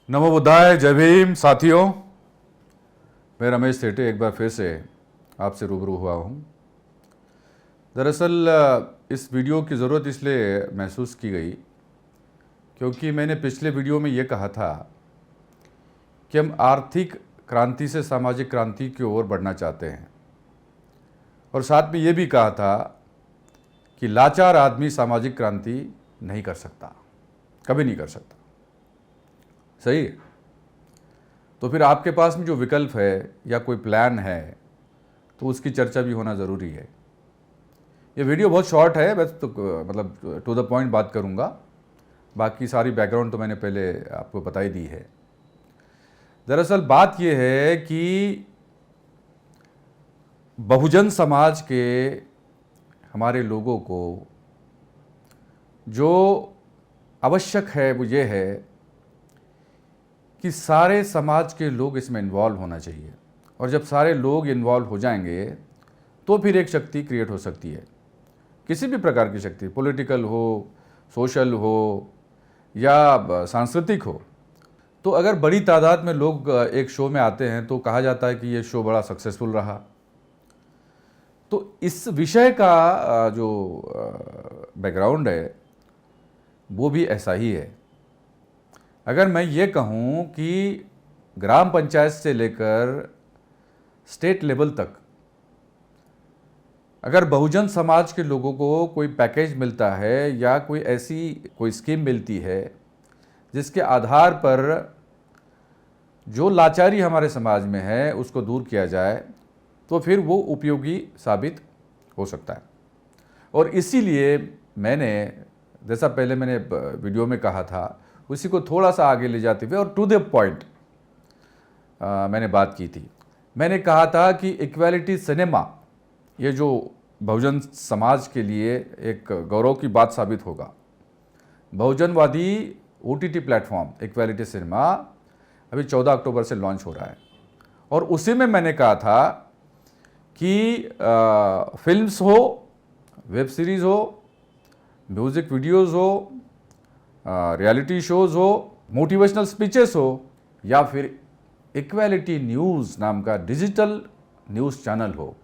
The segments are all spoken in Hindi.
नमो बुद्धाय, जय भीम साथियों। मैं रमेश सेठी एक बार फिर से आपसे रूबरू हुआ हूँ। दरअसल इस वीडियो की ज़रूरत इसलिए महसूस की गई क्योंकि मैंने पिछले वीडियो में ये कहा था कि हम आर्थिक क्रांति से सामाजिक क्रांति की ओर बढ़ना चाहते हैं, और साथ में ये भी कहा था कि लाचार आदमी सामाजिक क्रांति नहीं कर सकता, कभी नहीं कर सकता। सही है? तो फिर आपके पास में जो विकल्प है या कोई प्लान है तो उसकी चर्चा भी होना ज़रूरी है। ये वीडियो बहुत शॉर्ट है, बस तो मतलब टू द पॉइंट बात करूँगा। बाकी सारी बैकग्राउंड तो मैंने पहले आपको बता ही दी है। दरअसल बात ये है कि बहुजन समाज के हमारे लोगों को जो आवश्यक है वो ये है कि सारे समाज के लोग इसमें इन्वॉल्व होना चाहिए, और जब सारे लोग इन्वॉल्व हो जाएंगे तो फिर एक शक्ति क्रिएट हो सकती है, किसी भी प्रकार की शक्ति, पॉलिटिकल हो, सोशल हो या सांस्कृतिक हो। तो अगर बड़ी तादाद में लोग एक शो में आते हैं तो कहा जाता है कि ये शो बड़ा सक्सेसफुल रहा। तो इस विषय का जो बैकग्राउंड है वो भी ऐसा ही है। अगर मैं ये कहूँ कि ग्राम पंचायत से लेकर स्टेट लेवल तक अगर बहुजन समाज के लोगों को कोई पैकेज मिलता है या कोई स्कीम मिलती है जिसके आधार पर जो लाचारी हमारे समाज में है उसको दूर किया जाए, तो फिर वो उपयोगी साबित हो सकता है। और इसीलिए मैंने, जैसा पहले मैंने वीडियो में कहा था, उसी को थोड़ा सा आगे ले जाते हुए और टू द पॉइंट मैंने बात की थी। मैंने कहा था कि इक्वालिटी सिनेमा ये जो बहुजन समाज के लिए एक गौरव की बात साबित होगा। बहुजनवादी OTT प्लेटफॉर्म इक्वालिटी सिनेमा अभी 14 अक्टूबर से लॉन्च हो रहा है, और उसी में मैंने कहा था कि फिल्म्स हो, वेब सीरीज़ हो, म्यूज़िक वीडियोज़ हो, रियलिटी शोज़ हो, मोटिवेशनल स्पीचेस हो, या फिर इक्वालिटी न्यूज़ नाम का डिजिटल न्यूज़ चैनल हो,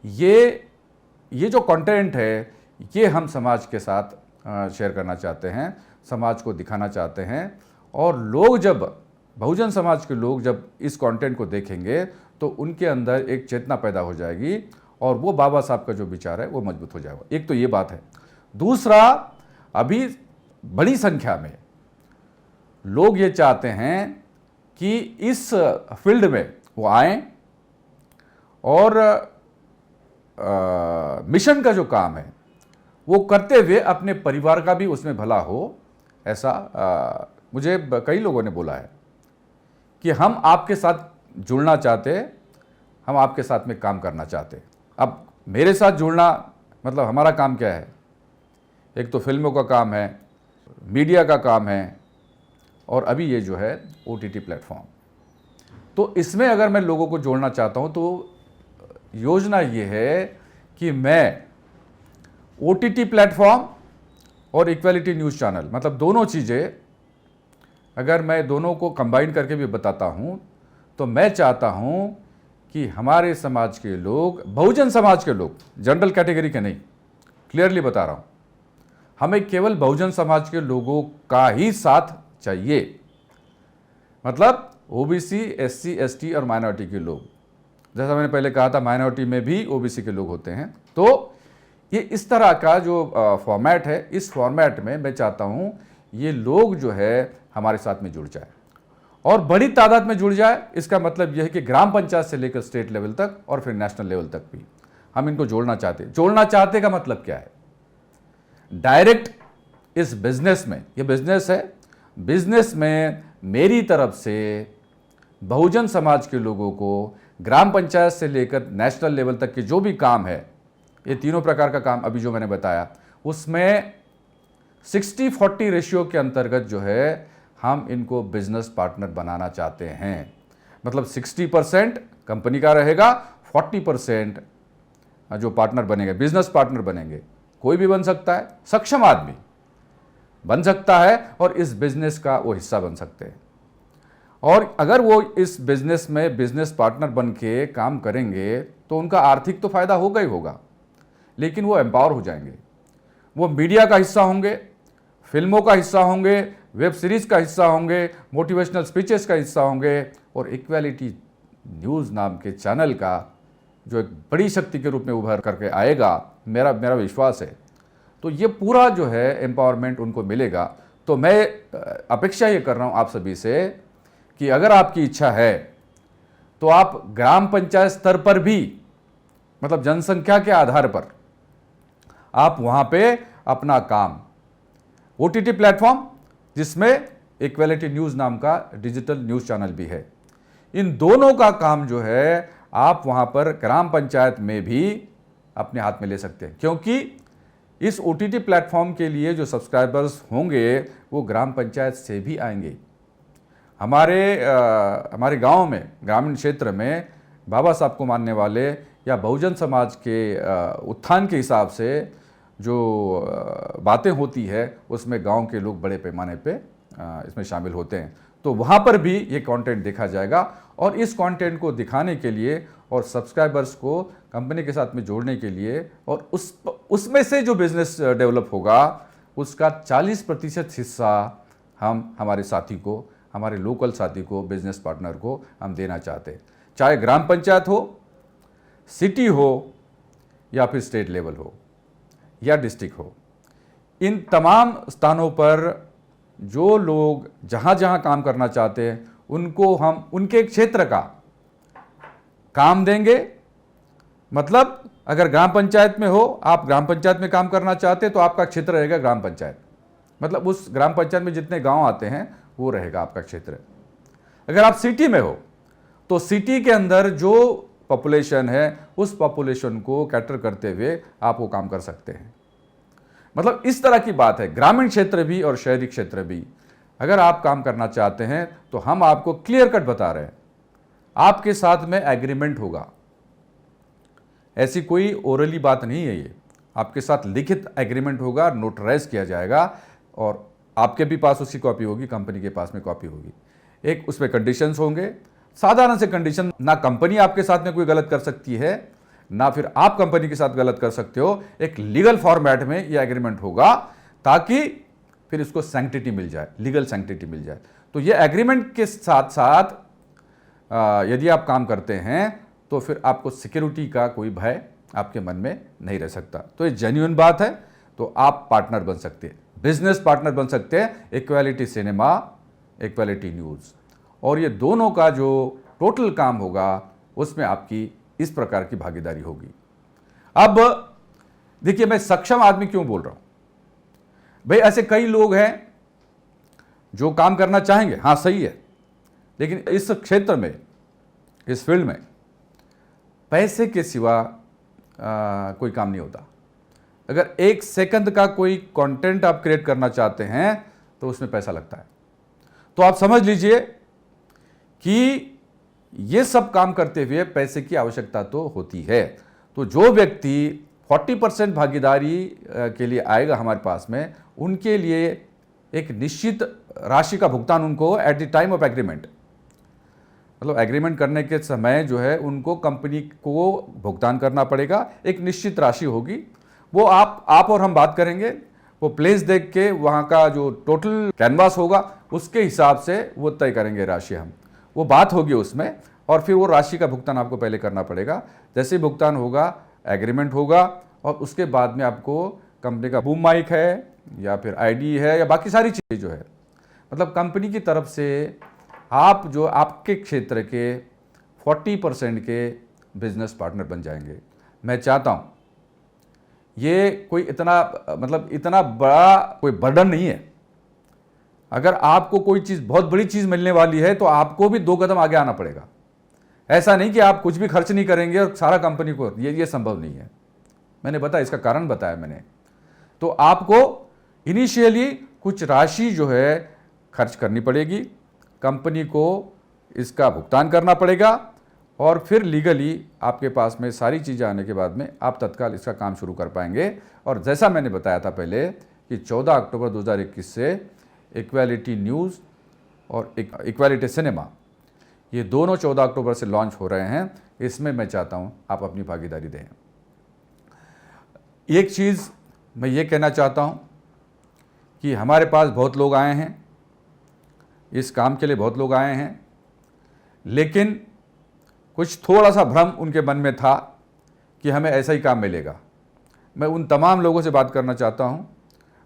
ये जो कंटेंट है ये हम समाज के साथ शेयर करना चाहते हैं, समाज को दिखाना चाहते हैं। और लोग जब, बहुजन समाज के लोग जब इस कंटेंट को देखेंगे तो उनके अंदर एक चेतना पैदा हो जाएगी, और वो बाबा साहब का जो विचार है वो मजबूत हो जाएगा। एक तो ये बात है। दूसरा, अभी बड़ी संख्या में लोग ये चाहते हैं कि इस फील्ड में वो आएं और मिशन का जो काम है वो करते हुए अपने परिवार का भी उसमें भला हो। ऐसा मुझे कई लोगों ने बोला है कि हम आपके साथ जुड़ना चाहते, हम आपके साथ में काम करना चाहते। अब मेरे साथ जुड़ना मतलब हमारा काम क्या है? एक तो फिल्मों का काम है, मीडिया का काम है, और अभी ये जो है OTT प्लेटफॉर्म। तो इसमें अगर मैं लोगों को जोड़ना चाहता हूँ तो योजना ये है कि मैं OTT प्लेटफॉर्म और इक्वालिटी न्यूज़ चैनल, मतलब दोनों चीज़ें अगर मैं दोनों को कंबाइन करके भी बताता हूँ, तो मैं चाहता हूँ कि हमारे समाज के लोग, बहुजन समाज के लोग, जनरल कैटेगरी के नहीं, क्लियरली बता रहा हूँ, हमें केवल बहुजन समाज के लोगों का ही साथ चाहिए। मतलब OBC, SC, ST और माइनॉरिटी के लोग, जैसा मैंने पहले कहा था माइनॉरिटी में भी OBC के लोग होते हैं। तो ये इस तरह का जो फॉर्मेट है, इस फॉर्मेट में मैं चाहता हूँ ये लोग जो है हमारे साथ में जुड़ जाए, और बड़ी तादाद में जुड़ जाए। इसका मतलब यह है कि ग्राम पंचायत से लेकर स्टेट लेवल तक और फिर नेशनल लेवल तक भी हम इनको जोड़ना चाहते हैं। जोड़ना चाहते का मतलब क्या है? डायरेक्ट इस बिजनेस में, ये बिजनेस है, बिजनेस में मेरी तरफ से बहुजन समाज के लोगों को ग्राम पंचायत से लेकर नेशनल लेवल तक के जो भी काम है, ये तीनों प्रकार का काम अभी जो मैंने बताया, उसमें 60-40 रेशियो के अंतर्गत जो है हम इनको बिजनेस पार्टनर बनाना चाहते हैं। मतलब 60% कंपनी का रहेगा, 40% जो पार्टनर बनेंगे, बिजनेस पार्टनर बनेंगे। कोई भी बन सकता है, सक्षम आदमी बन सकता है और इस बिजनेस का वो हिस्सा बन सकते हैं। और अगर वो इस बिजनेस में बिजनेस पार्टनर बन के काम करेंगे तो उनका आर्थिक तो फायदा होगा ही होगा, लेकिन वो एम्पावर हो जाएंगे, वो मीडिया का हिस्सा होंगे, फिल्मों का हिस्सा होंगे, वेब सीरीज़ का हिस्सा होंगे, मोटिवेशनल स्पीचेस का हिस्सा होंगे, और इक्वालिटी न्यूज़ नाम के चैनल का जो एक बड़ी शक्ति के रूप में उभर करके आएगा, मेरा विश्वास है। तो ये पूरा जो है एम्पावरमेंट उनको मिलेगा। तो मैं अपेक्षा ये कर रहा हूँ आप सभी से कि अगर आपकी इच्छा है तो आप ग्राम पंचायत स्तर पर भी, मतलब जनसंख्या के आधार पर, आप वहाँ पे अपना काम, OTT प्लेटफॉर्म जिसमें इक्वालिटी न्यूज़ नाम का डिजिटल न्यूज़ चैनल भी है, इन दोनों का काम जो है आप वहाँ पर ग्राम पंचायत में भी अपने हाथ में ले सकते हैं, क्योंकि इस OTT प्लेटफॉर्म के लिए जो सब्सक्राइबर्स होंगे वो ग्राम पंचायत से भी आएंगे। हमारे गांव में, ग्रामीण क्षेत्र में बाबा साहब को मानने वाले या बहुजन समाज के उत्थान के हिसाब से जो बातें होती है उसमें गांव के लोग बड़े पैमाने पे इसमें शामिल होते हैं। तो वहाँ पर भी ये कंटेंट देखा जाएगा, और इस कंटेंट को दिखाने के लिए और सब्सक्राइबर्स को कंपनी के साथ में जोड़ने के लिए, और उसमें से जो बिजनेस डेवलप होगा उसका 40% हिस्सा हम हमारे साथी को, हमारे लोकल साथी को, बिजनेस पार्टनर को हम देना चाहते हैं। चाहे ग्राम पंचायत हो, सिटी हो, या फिर स्टेट लेवल हो, या डिस्ट्रिक्ट हो, इन तमाम स्थानों पर जो लोग जहाँ जहाँ काम करना चाहते हैं उनको हम उनके क्षेत्र का काम देंगे। मतलब अगर ग्राम पंचायत में हो, आप ग्राम पंचायत में काम करना चाहते हैं तो आपका क्षेत्र रहेगा ग्राम पंचायत, मतलब उस ग्राम पंचायत में जितने गांव आते हैं वो रहेगा आपका क्षेत्र। अगर आप सिटी में हो तो सिटी के अंदर जो पॉपुलेशन है उस पॉपुलेशन को कैटर करते हुए आप वो काम कर सकते हैं। मतलब इस तरह की बात है। ग्रामीण क्षेत्र भी और शहरी क्षेत्र भी अगर आप काम करना चाहते हैं तो हम आपको क्लियर कट बता रहे हैं, आपके साथ में एग्रीमेंट होगा। ऐसी कोई ओरली बात नहीं है, ये आपके साथ लिखित एग्रीमेंट होगा, नोटराइज किया जाएगा, और आपके भी पास उसकी कॉपी होगी, कंपनी के पास में कॉपी होगी। एक उसमें कंडीशंस होंगे, साधारण से कंडीशन, ना कंपनी आपके साथ में कोई गलत कर सकती है, ना फिर आप कंपनी के साथ गलत कर सकते हो। एक लीगल फॉर्मेट में यह एग्रीमेंट होगा ताकि फिर इसको सैंक्टिटी मिल जाए, लीगल सैंक्टिटी मिल जाए। तो ये एग्रीमेंट के साथ साथ यदि आप काम करते हैं तो फिर आपको सिक्योरिटी का कोई भय आपके मन में नहीं रह सकता। तो ये जेन्युइन बात है। तो आप पार्टनर बन सकते हैं, बिजनेस पार्टनर बन सकते हैं इक्वालिटी सिनेमा, इक्वालिटी न्यूज़, और ये दोनों का जो टोटल काम होगा उसमें आपकी इस प्रकार की भागीदारी होगी। अब देखिए, मैं सक्षम आदमी क्यों बोल रहा हूं भाई? ऐसे कई लोग हैं जो काम करना चाहेंगे, हाँ सही है, लेकिन इस क्षेत्र में, इस फील्ड में पैसे के सिवा कोई काम नहीं होता। अगर 1 सेकंड का कोई कंटेंट आप क्रिएट करना चाहते हैं तो उसमें पैसा लगता है। तो आप समझ लीजिए कि ये सब काम करते हुए पैसे की आवश्यकता तो होती है। तो जो व्यक्ति 40% भागीदारी के लिए आएगा हमारे पास में, उनके लिए एक निश्चित राशि का भुगतान उनको at the time of agreement, मतलब एग्रीमेंट करने के समय जो है उनको कंपनी को भुगतान करना पड़ेगा। एक निश्चित राशि होगी, वो आप और हम बात करेंगे, वो प्लेस देख के वहाँ का जो टोटल कैनवास होगा उसके हिसाब से वो तय करेंगे राशि, हम वो बात होगी उसमें, और फिर वो राशि का भुगतान आपको पहले करना पड़ेगा। जैसे ही भुगतान होगा, एग्रीमेंट होगा, और उसके बाद में आपको कंपनी का बूम माइक है या फिर आईडी है या बाकी सारी चीज़ें जो है, मतलब कंपनी की तरफ से आप जो आपके क्षेत्र के 40% के बिजनेस पार्टनर बन जाएंगे। मैं चाहता हूँ ये कोई इतना बड़ा कोई बर्डन नहीं है। अगर आपको कोई चीज़, बहुत बड़ी चीज़ मिलने वाली है तो आपको भी 2 कदम आगे आना पड़ेगा। ऐसा नहीं कि आप कुछ भी खर्च नहीं करेंगे और सारा कंपनी को, ये संभव नहीं है। मैंने बताया, इसका कारण बताया मैंने। तो आपको इनिशियली कुछ राशि जो है खर्च करनी पड़ेगी, कंपनी को इसका भुगतान करना पड़ेगा, और फिर लीगली आपके पास में सारी चीज़ें आने के बाद में आप तत्काल इसका काम शुरू कर पाएंगे। और जैसा मैंने बताया था पहले कि 14 अक्टूबर 2021 से इक्वालिटी न्यूज़ और इक्वालिटी सिनेमा, ये दोनों 14 अक्टूबर से लॉन्च हो रहे हैं। इसमें मैं चाहता हूँ आप अपनी भागीदारी दें। एक चीज़ मैं ये कहना चाहता हूँ कि हमारे पास बहुत लोग आए हैं, इस काम के लिए बहुत लोग आए हैं, लेकिन कुछ थोड़ा सा भ्रम उनके मन में था कि हमें ऐसा ही काम मिलेगा। मैं उन तमाम लोगों से बात करना चाहता हूँ।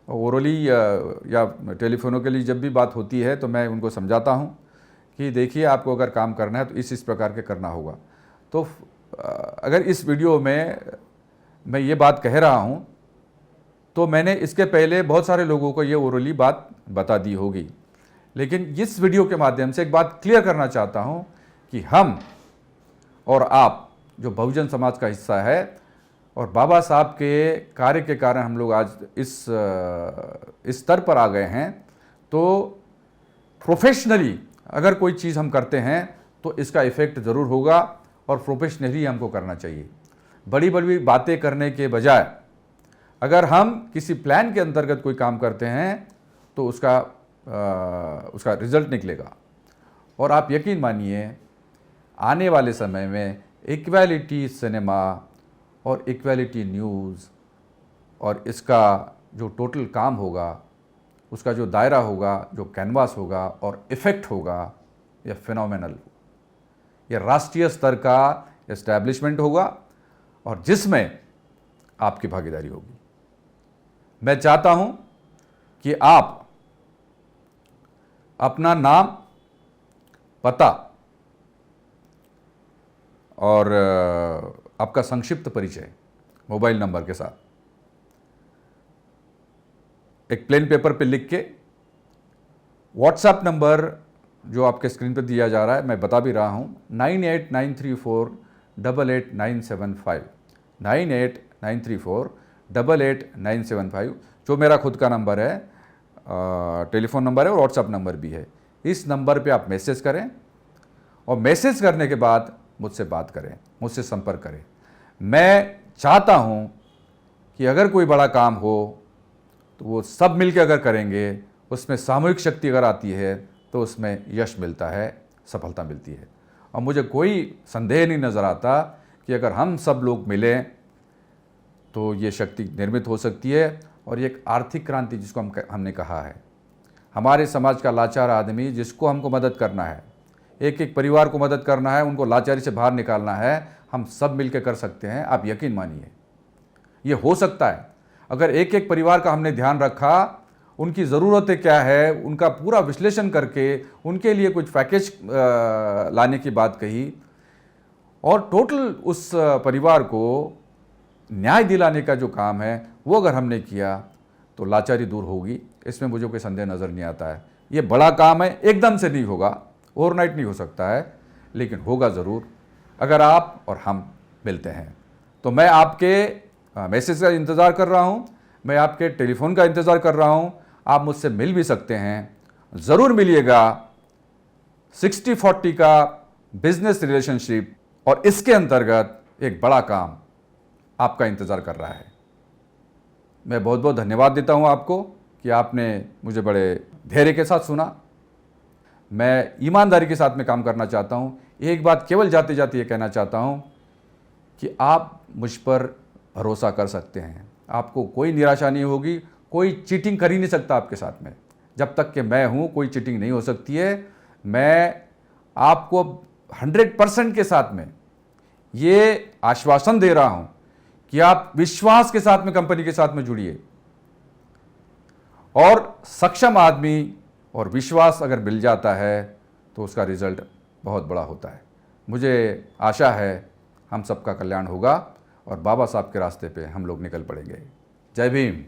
ओरली या टेलीफोनों के लिए जब भी बात होती है तो मैं उनको समझाता हूँ कि देखिए, आपको अगर काम करना है तो इस प्रकार के करना होगा। तो अगर इस वीडियो में मैं ये बात कह रहा हूँ तो मैंने इसके पहले बहुत सारे लोगों को ये ओरली बात बता दी होगी, लेकिन इस वीडियो के माध्यम से एक बात क्लियर करना चाहता हूँ कि हम और आप जो बहुजन समाज का हिस्सा है और बाबा साहब के कार्य के कारण हम लोग आज इस स्तर पर आ गए हैं, तो प्रोफेशनली अगर कोई चीज़ हम करते हैं तो इसका इफ़ेक्ट ज़रूर होगा और प्रोफेशनली हमको करना चाहिए। बड़ी बड़ी बातें करने के बजाय अगर हम किसी प्लान के अंतर्गत कोई काम करते हैं तो उसका रिजल्ट निकलेगा। और आप यकीन मानिए, आने वाले समय में इक्वालिटी सिनेमा और इक्वालिटी न्यूज़ और इसका जो टोटल काम होगा, उसका जो दायरा होगा, जो कैनवास होगा और इफ़ेक्ट होगा, यह फिनोमिनल, यह राष्ट्रीय स्तर का एस्टैब्लिशमेंट होगा और जिसमें आपकी भागीदारी होगी। मैं चाहता हूं कि आप अपना नाम, पता और आपका संक्षिप्त परिचय मोबाइल नंबर के साथ एक प्लेन पेपर पे लिख के व्हाट्सएप नंबर जो आपके स्क्रीन पर दिया जा रहा है, मैं बता भी रहा हूँ, 9893488975 9893488975 जो मेरा खुद का नंबर है, टेलीफोन नंबर है और व्हाट्सएप नंबर भी है। इस नंबर पे आप मैसेज करें और मैसेज करने के बाद मुझसे बात करें, मुझसे संपर्क करें। मैं चाहता हूँ कि अगर कोई बड़ा काम हो तो वो सब मिलकर अगर करेंगे, उसमें सामूहिक शक्ति अगर आती है तो उसमें यश मिलता है, सफलता मिलती है। और मुझे कोई संदेह नहीं नज़र आता कि अगर हम सब लोग मिलें तो ये शक्ति निर्मित हो सकती है। और ये एक आर्थिक क्रांति जिसको हमने कहा है, हमारे समाज का लाचार आदमी जिसको हमको मदद करना है, एक एक परिवार को मदद करना है, उनको लाचारी से बाहर निकालना है, हम सब मिलकर कर सकते हैं। आप यकीन मानिए, ये हो सकता है। अगर एक एक परिवार का हमने ध्यान रखा, उनकी ज़रूरतें क्या है, उनका पूरा विश्लेषण करके उनके लिए कुछ पैकेज लाने की बात कही और टोटल उस परिवार को न्याय दिलाने का जो काम है वो अगर हमने किया तो लाचारी दूर होगी। इसमें मुझे कोई संदेह नज़र नहीं आता है। ये बड़ा काम है, एकदम से नहीं होगा, ओवरनाइट नहीं हो सकता है, लेकिन होगा ज़रूर अगर आप और हम मिलते हैं। तो मैं आपके मैसेज का इंतज़ार कर रहा हूँ, मैं आपके टेलीफोन का इंतज़ार कर रहा हूँ। आप मुझसे मिल भी सकते हैं, ज़रूर मिलिएगा। 60-40 का बिजनेस रिलेशनशिप और इसके अंतर्गत एक बड़ा काम आपका इंतज़ार कर रहा है। मैं बहुत बहुत धन्यवाद देता हूं आपको कि आपने मुझे बड़े धैर्य के साथ सुना। मैं ईमानदारी के साथ में काम करना चाहता हूं। एक बात केवल जाते जाते ये कहना चाहता हूं कि आप मुझ पर भरोसा कर सकते हैं। आपको कोई निराशा नहीं होगी, कोई चीटिंग कर ही नहीं सकता आपके साथ में। जब तक कि मैं हूं, कोई चीटिंग नहीं हो सकती है। मैं आपको 100% के साथ में ये आश्वासन दे रहा हूं कि आप विश्वास के साथ में कंपनी के साथ में जुड़िए। और सक्षम आदमी और विश्वास अगर मिल जाता है तो उसका रिजल्ट बहुत बड़ा होता है। मुझे आशा है हम सबका कल्याण होगा और बाबा साहब के रास्ते पे हम लोग निकल पड़ेंगे। जय भीम।